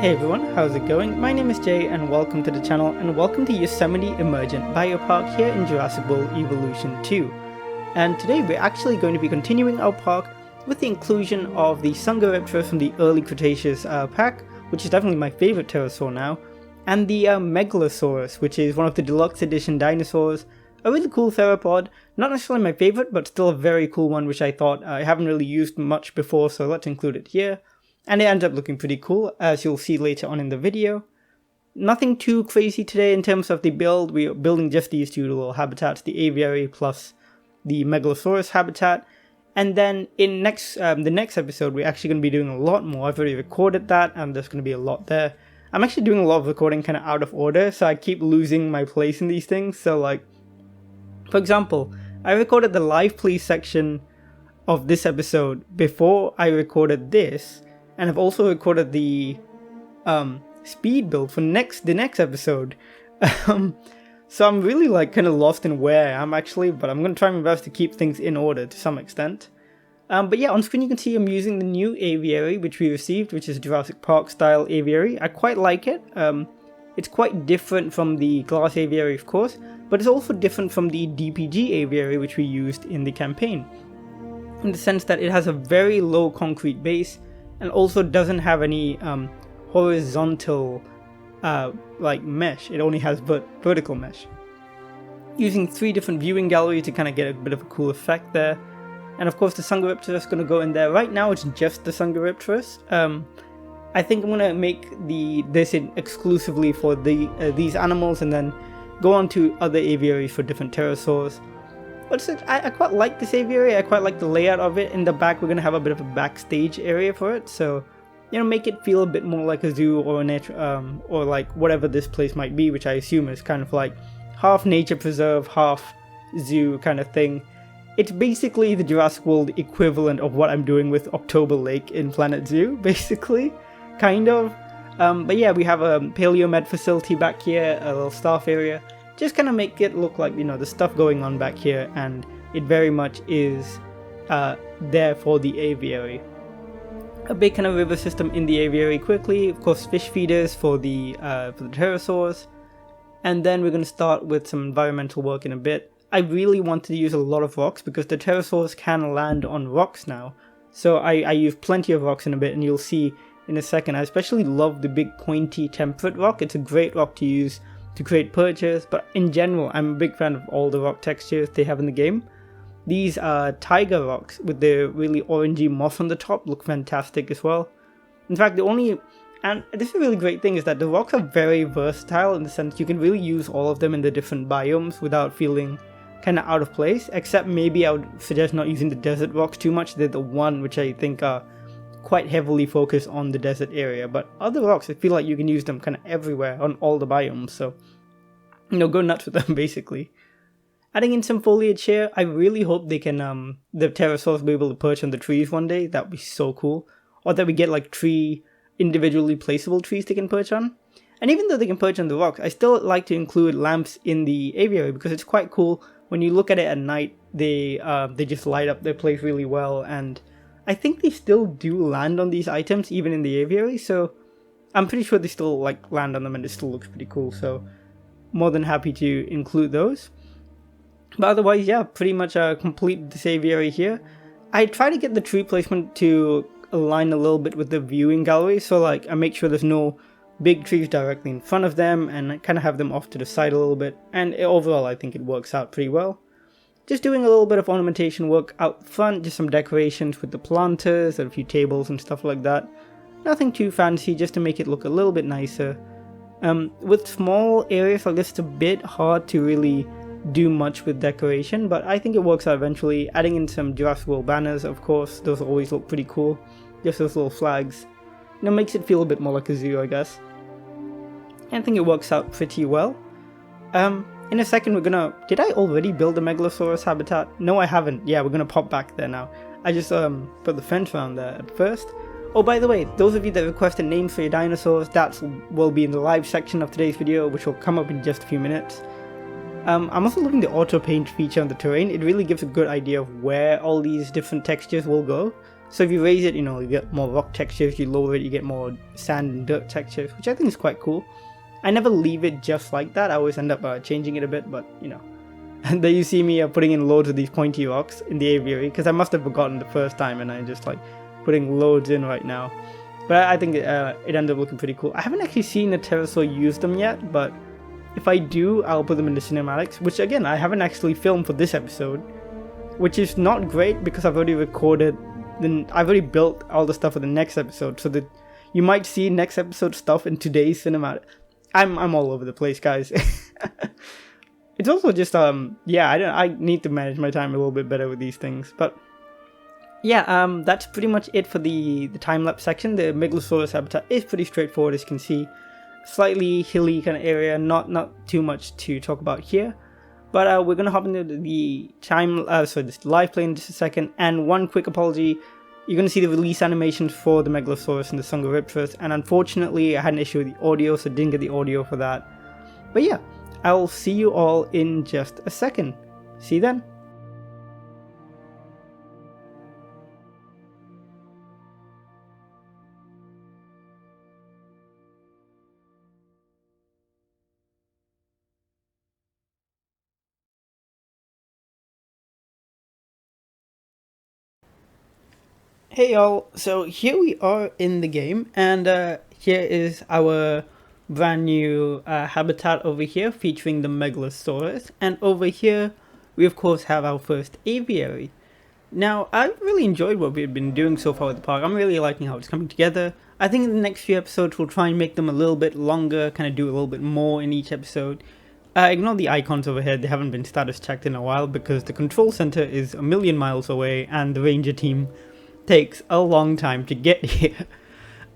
Hey everyone, how's it going? My name is Jay and welcome to the channel and welcome to Yosemite Emergent Biopark here in Jurassic World Evolution 2. And today we're actually going to be continuing our park with the inclusion of the Sangha from the early Cretaceous pack, which is definitely my favorite pterosaur now, and the Megalosaurus, which is one of the deluxe edition dinosaurs. A really cool theropod, not necessarily my favorite, but still a very cool one which I thought I haven't really used much before, so let's include it here. And it ends up looking pretty cool, as you'll see later on in the video. Nothing too crazy today in terms of the build. We are building just these two little habitats, the aviary plus the Megalosaurus habitat. And then in the next episode, we're actually going to be doing a lot more. I've already recorded that, and there's going to be a lot there. I'm actually doing a lot of recording kind of out of order, so I keep losing my place in these things. So like, for example, I recorded the live play section of this episode before I recorded this. And I've also recorded the speed build for the next episode. So I'm really like kind of lost in where I am actually, but I'm going to try my best to keep things in order to some extent. But yeah, on screen you can see I'm using the new aviary which we received, which is Jurassic Park style aviary. I quite like it. It's quite different from the glass aviary of course, but it's also different from the DPG aviary which we used in the campaign. In the sense that it has a very low concrete base, and also doesn't have any horizontal like mesh. It only has vertical mesh. Using 3 different viewing galleries to kind of get a bit of a cool effect there. And of course the Sangha is going to go in there. Right now it's just the Sangha. I think I'm going to make this exclusively for these animals and then go on to other aviaries for different pterosaurs. But I quite like this aviary. I quite like the layout of it. In the back we're going to have a bit of a backstage area for it, so you know, make it feel a bit more like a zoo or or like whatever this place might be, which I assume is kind of like half nature preserve, half zoo kind of thing. It's basically the Jurassic World equivalent of what I'm doing with October Lake in Planet Zoo, basically, kind of. But yeah, we have a paleomed facility back here, a little staff area. Just kind of make it look like, you know, the stuff going on back here, and it very much is there for the aviary. A big kind of river system in the aviary quickly, of course fish feeders for the pterosaurs, and then we're going to start with some environmental work in a bit. I really wanted to use a lot of rocks because the pterosaurs can land on rocks now, so I use plenty of rocks in a bit, and you'll see in a second. I especially love the big pointy temperate rock. It's a great rock to use to create perches, but in general I'm a big fan of all the rock textures they have in the game. These tiger rocks with the really orangey moss on the top look fantastic as well. In fact, and this is a really great thing, is that the rocks are very versatile in the sense you can really use all of them in the different biomes without feeling kind of out of place, except maybe I would suggest not using the desert rocks too much. They're the one which I think are quite heavily focused on the desert area, but other rocks I feel like you can use them kind of everywhere on all the biomes, so you know, go nuts with them basically. Adding in some foliage here. I really hope they can the pterosaurs will be able to perch on the trees one day. That would be so cool. Or that we get like individually placeable trees they can perch on. And even though they can perch on the rocks, I still like to include lamps in the aviary because it's quite cool. When you look at it at night, they just light up their place really well, and I think they still do land on these items even in the aviary, so I'm pretty sure they still like land on them and it still looks pretty cool, so more than happy to include those. But otherwise, yeah, pretty much complete this aviary here. I try to get the tree placement to align a little bit with the viewing gallery, so like I make sure there's no big trees directly in front of them and I kind of have them off to the side a little bit, and overall I think it works out pretty well. Just doing a little bit of ornamentation work out front, just some decorations with the planters and a few tables and stuff like that. Nothing too fancy, just to make it look a little bit nicer. With small areas like this, it's a bit hard to really do much with decoration, but I think it works out eventually. Adding in some Jurassic World banners, of course, those always look pretty cool. Just those little flags. You know, makes it feel a bit more like a zoo, I guess. I think it works out pretty well. In a second did I already build a Megalosaurus habitat? No, I haven't. Yeah, we're gonna pop back there now. I just put the fence around there at first. Oh, by the way, those of you that requested names for your dinosaurs, that will be in the live section of today's video, which will come up in just a few minutes. I'm also loving the auto paint feature on the terrain. It really gives a good idea of where all these different textures will go. So if you raise it, you know, you get more rock textures. If you lower it, you get more sand and dirt textures, which I think is quite cool. I never leave it just like that. I always end up changing it a bit, but you know. And then you see me putting in loads of these pointy rocks in the aviary, because I must have forgotten the first time, and I'm just like putting loads in right now. But I think it ended up looking pretty cool. I haven't actually seen the pterosaur use them yet, but if I do, I'll put them in the cinematics, which again, I haven't actually filmed for this episode, which is not great because I've already recorded, I've already built all the stuff for the next episode, so that you might see next episode stuff in today's cinematic. I'm all over the place, guys. It's also just yeah, I need to manage my time a little bit better with these things. But yeah, that's pretty much it for the time-lapse section. The Megalosaurus habitat is pretty straightforward, as you can see. Slightly hilly kind of area, not too much to talk about here. But we're gonna hop into the this live play in just a second. And one quick apology. You're going to see the release animations for the Megalosaurus and the Sangha Riptors, and unfortunately I had an issue with the audio, so didn't get the audio for that. But yeah, I'll see you all in just a second. See you then. Hey y'all, so here we are in the game, and here is our brand new habitat over here featuring the Megalosaurus, and over here we of course have our first aviary. Now, I've really enjoyed what we've been doing so far with the park. I'm really liking how it's coming together. I think in the next few episodes we'll try and make them a little bit longer, kind of do a little bit more in each episode. Ignore the icons over here, they haven't been status checked in a while because the control center is a million miles away and the ranger team takes a long time to get here.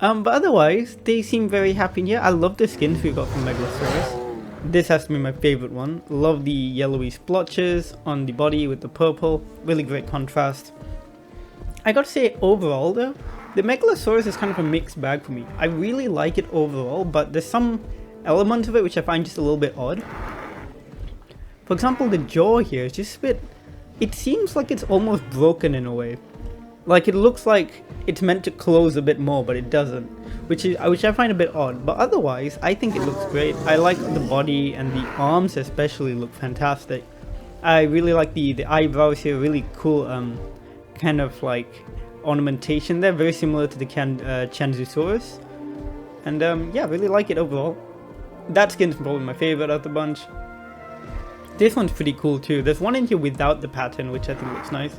But otherwise, they seem very happy here. I love the skins we got from Megalosaurus. This has to be my favorite one. Love the yellowy splotches on the body with the purple. Really great contrast. I gotta say, overall though, the Megalosaurus is kind of a mixed bag for me. I really like it overall, but there's some elements of it which I find just a little bit odd. For example, the jaw here is just a bit... It seems like it's almost broken in a way. Like, it looks like it's meant to close a bit more, but it doesn't, which I find a bit odd. But otherwise, I think it looks great. I like the body, and the arms especially look fantastic. I really like the eyebrows here, really cool kind of like ornamentation there, very similar to the Chanzusaurus. And yeah, really like it overall. That skin's probably my favorite of the bunch. This one's pretty cool too. There's one in here without the pattern, which I think looks nice.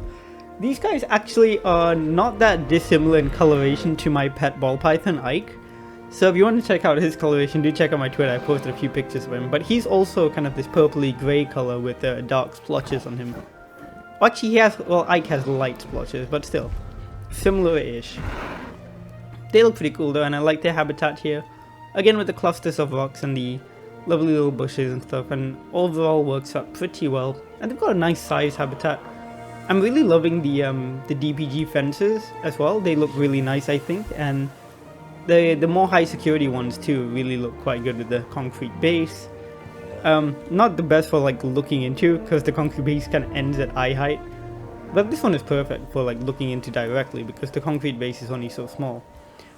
These guys actually are not that dissimilar in coloration to my pet ball python, Ike. So if you want to check out his coloration, do check out my Twitter. I posted a few pictures of him. But he's also kind of this purpley grey color with dark splotches on him. Actually, he has, well, Ike has light splotches, but still, similar-ish. They look pretty cool though, and I like their habitat here. Again, with the clusters of rocks and the lovely little bushes and stuff, and overall works out pretty well. And they've got a nice size habitat. I'm really loving the DPG fences as well. They look really nice, I think, and the more high security ones too really look quite good with the concrete base. Not the best for like looking into, because the concrete base kind of ends at eye height, but this one is perfect for like looking into directly because the concrete base is only so small.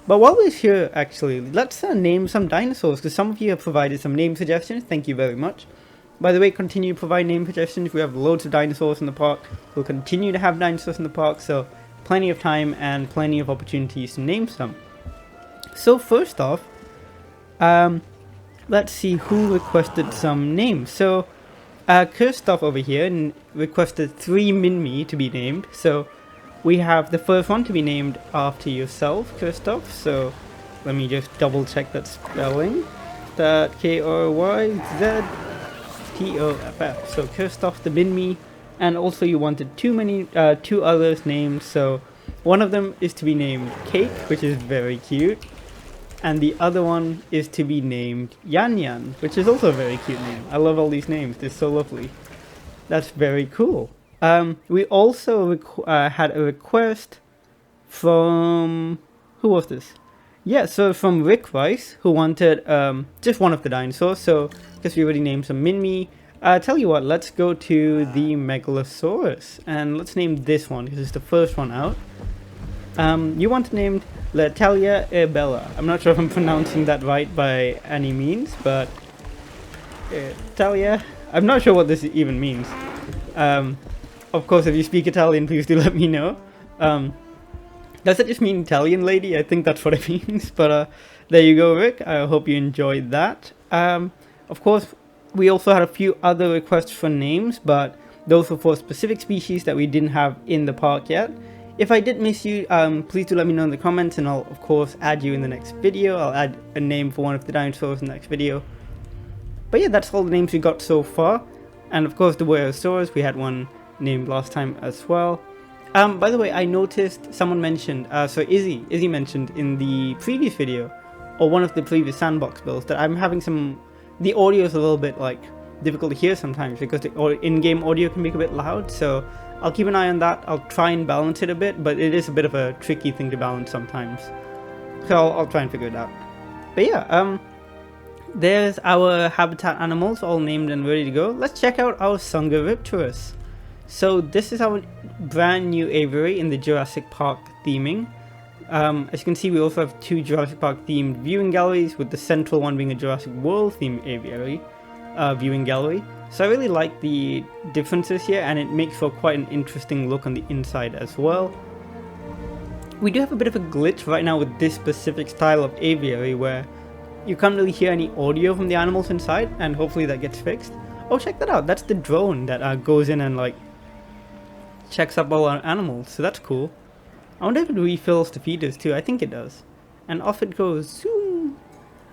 But while we're here, actually, let's name some dinosaurs, because some of you have provided some name suggestions. Thank you very much. By the way, continue to provide name suggestions. We have loads of dinosaurs in the park. We'll continue to have dinosaurs in the park, so plenty of time and plenty of opportunities to name some. So first off, let's see who requested some names. So Christoph over here requested 3 Minmi to be named. So we have the first one to be named after yourself, Christoph. So let me just double check that spelling. That K-R-Y-Z T-O-F-F. So Christoph the Minmi, and also you wanted two others named. So one of them is to be named Cake, which is very cute, and the other one is to be named Yan Yan, which is also a very cute name. I love all these names, they're so lovely. That's very cool. We also had a request from, who was this? Yeah, so from Rick Rice, who wanted just one of the dinosaurs. So because we already named some Minmi, tell you what, let's go to the Megalosaurus and let's name this one because it's the first one out. You want named Latalia Bella. I'm not sure if I'm pronouncing that right by any means, but Talia. I'm not sure what this even means. Of course, if you speak Italian, please do let me know. Does it just mean Italian lady? I think that's what it means. But there you go, Rick. I hope you enjoyed that. Of course, we also had a few other requests for names, but those were for specific species that we didn't have in the park yet. If I did miss you, please do let me know in the comments, and I'll of course add you in the next video. I'll add a name for one of the dinosaurs in the next video. But yeah, that's all the names we got so far. And of course the Werosaurus, we had one named last time as well. By the way, I noticed someone mentioned, so Izzy mentioned in the previous video, or one of the previous Sandbox builds, that I'm having the audio is a little bit like difficult to hear sometimes because the in-game audio can be a bit loud, so I'll keep an eye on that. I'll try and balance it a bit, but it is a bit of a tricky thing to balance sometimes. So I'll try and figure it out. But yeah, there's our habitat animals all named and ready to go. Let's check out our Sangha. So this is our brand new aviary in the Jurassic Park theming. As you can see, we also have two Jurassic Park themed viewing galleries, with the central one being a Jurassic World themed aviary viewing gallery. So I really like the differences here, and it makes for quite an interesting look on the inside as well. We do have a bit of a glitch right now with this specific style of aviary where you can't really hear any audio from the animals inside, and hopefully that gets fixed. Oh, check that out, that's the drone that goes in and like checks up all our animals, so that's cool. I wonder if it refills the feeders too. I think it does. And off it goes. Zoom.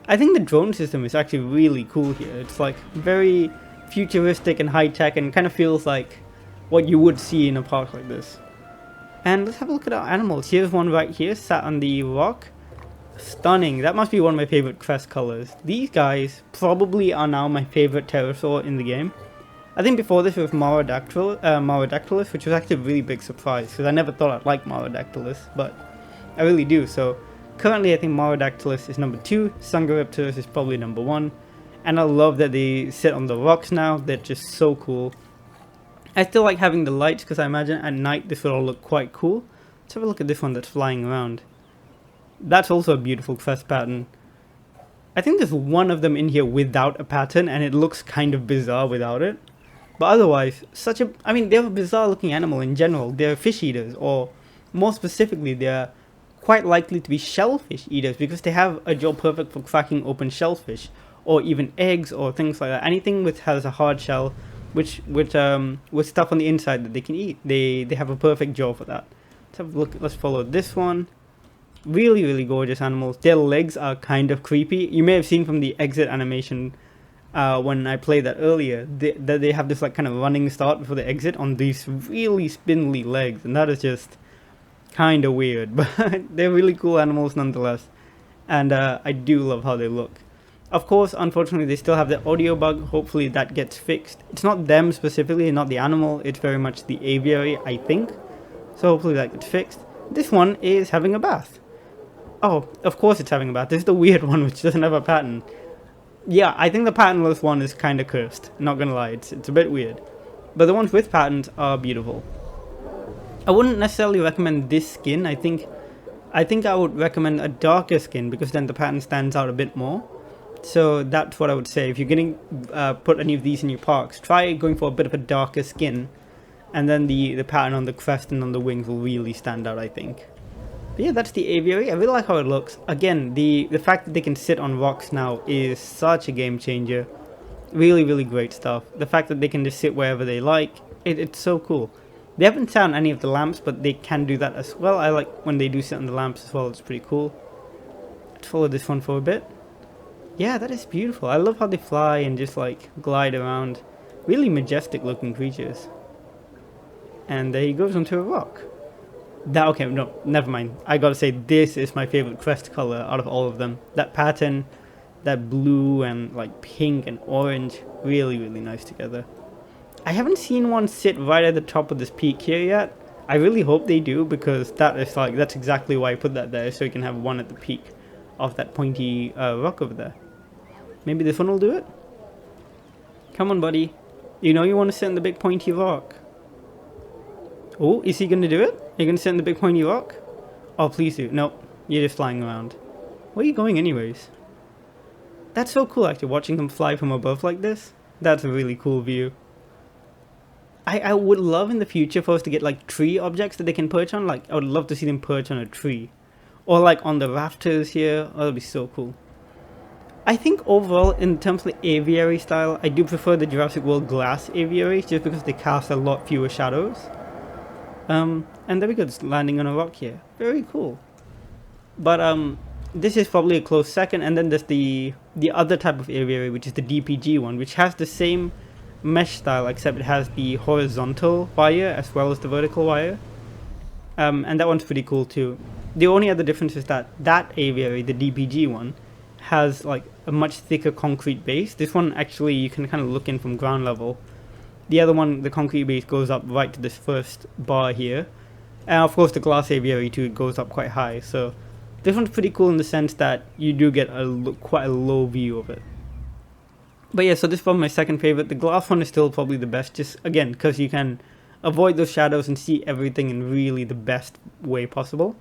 I think the drone system is actually really cool here. It's like very futuristic and high-tech, and kind of feels like what you would see in a park like this. And let's have a look at our animals. Here's one right here, sat on the rock. Stunning. That must be one of my favorite crest colors. These guys probably are now my favorite pterosaur in the game. I think before this was Maurodactylus, which was actually a really big surprise, because I never thought I'd like Maurodactylus, but I really do. So currently I think Maurodactylus is number 2, Sangha is probably number 1, and I love that they sit on the rocks now. They're just so cool. I still like having the lights, because I imagine at night this would all look quite cool. Let's have a look at this one that's flying around. That's also a beautiful crest pattern. I think there's one of them in here without a pattern, and it looks kind of bizarre without it. But otherwise, I mean, they're a bizarre looking animal in general. They're fish eaters, or more specifically, they're quite likely to be shellfish eaters, because they have a jaw perfect for cracking open shellfish, or even eggs, or things like that. Anything which has a hard shell, with stuff on the inside that they can eat. They have a perfect jaw for that. Let's have a look. Let's follow this one. Really, really gorgeous animals. Their legs are kind of creepy. You may have seen from the exit animation when I played that earlier, that they have this like kind of running start before the exit on these really spindly legs, and that is just kind of weird, but they're really cool animals nonetheless, and I do love how they look. Of course, unfortunately, they still have the audio bug. Hopefully that gets fixed. It's not them specifically, not the animal, it's very much the aviary, I think, so hopefully that gets fixed. This one is having a bath. Oh, of course it's having a bath. This is the weird one which doesn't have a pattern. Yeah, I think the patternless one is kind of cursed, not gonna lie, it's a bit weird. But the ones with patterns are beautiful. I wouldn't necessarily recommend this skin. I think I would recommend a darker skin, because then the pattern stands out a bit more. So that's what I would say. If you're going to put any of these in your parks, try going for a bit of a darker skin, and then the pattern on the crest and on the wings will really stand out, I think. But yeah, that's the aviary. I really like how it looks. Again, the fact that they can sit on rocks now is such a game changer. Really, really great stuff. The fact that they can just sit wherever they like, it's so cool. They haven't sat on any of the lamps, but they can do that as well. I like when they do sit on the lamps as well, it's pretty cool. Let's follow this one for a bit. Yeah, that is beautiful. I love how they fly and just like glide around. Really majestic looking creatures. And there he goes onto a rock. Okay, no, never mind. I gotta say, this is my favorite crest color out of all of them. That pattern, that blue and like pink and orange, really, really nice together. I haven't seen one sit right at the top of this peak here yet. I really hope they do, because that's exactly why I put that there, so you can have one at the peak of that pointy rock over there. Maybe this one will do it? Come on, buddy. You know you want to sit on the big pointy rock. Oh, is he going to do it? Are you going to sit on the big pointy rock? Oh, please do. Nope, you're just flying around. Where are you going anyways? That's so cool actually, watching them fly from above like this. That's a really cool view. I would love in the future for us to get like tree objects that they can perch on. Like I would love to see them perch on a tree. Or like on the rafters here. Oh, that'd be so cool. I think overall, in terms of the aviary style, I do prefer the Jurassic World glass aviaries just because they cast a lot fewer shadows. And there we go, just landing on a rock here. Very cool. But this is probably a close second, and then there's the other type of aviary, which is the DPG one, which has the same mesh style, except it has the horizontal wire as well as the vertical wire. And that one's pretty cool too. The only other difference is that that aviary, the DPG one, has like a much thicker concrete base. This one actually you can kind of look in from ground level. The other one, the concrete base, goes up right to this first bar here. And of course the glass aviary too, it goes up quite high. So this one's pretty cool in the sense that you do get quite a low view of it. But yeah, so this is probably my second favorite. The glass one is still probably the best, just again because you can avoid those shadows and see everything in really the best way possible.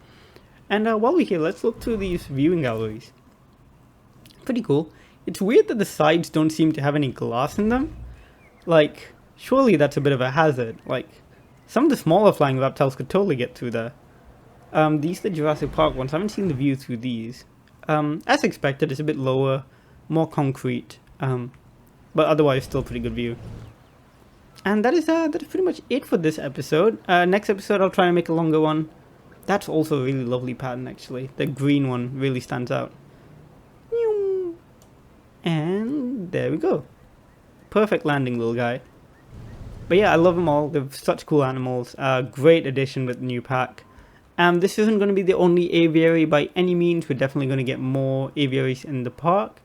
And while we're here, let's look through these viewing galleries. Pretty cool. It's weird that the sides don't seem to have any glass in them. Like, surely that's a bit of a hazard. Like, some of the smaller flying reptiles could totally get through there. These are the Jurassic Park ones. I haven't seen the view through these. As expected, it's a bit lower, more concrete, but otherwise still pretty good view. And that is pretty much it for this episode. Next episode I'll try and make a longer one. That's also a really lovely pattern actually. The green one really stands out. And there we go. Perfect landing, little guy. But yeah, I love them all. They're such cool animals. Great addition with the new pack. This isn't going to be the only aviary by any means. We're definitely going to get more aviaries in the park.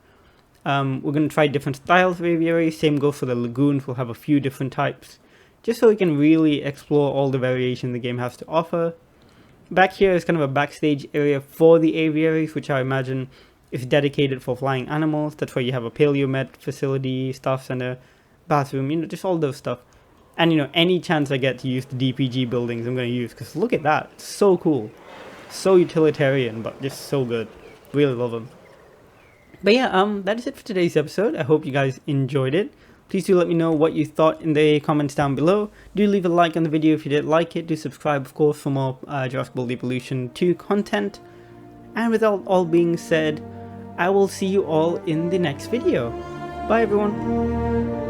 We're going to try different styles of aviaries. Same goes for the lagoons. We'll have a few different types, just so we can really explore all the variation the game has to offer. Back here is kind of a backstage area for the aviaries, which I imagine is dedicated for flying animals. That's where you have a paleomed facility, staff center, bathroom, you know, just all those stuff. And you know, any chance I get to use the DPG buildings, I'm going to use, because look at that, it's so cool. So utilitarian, but just so good. Really love them. But yeah, that is it for today's episode. I hope you guys enjoyed it. Please do let me know what you thought in the comments down below. Do leave a like on the video if you did like it. Do subscribe, of course, for more Jurassic World Evolution 2 content. And with all being said, I will see you all in the next video. Bye everyone.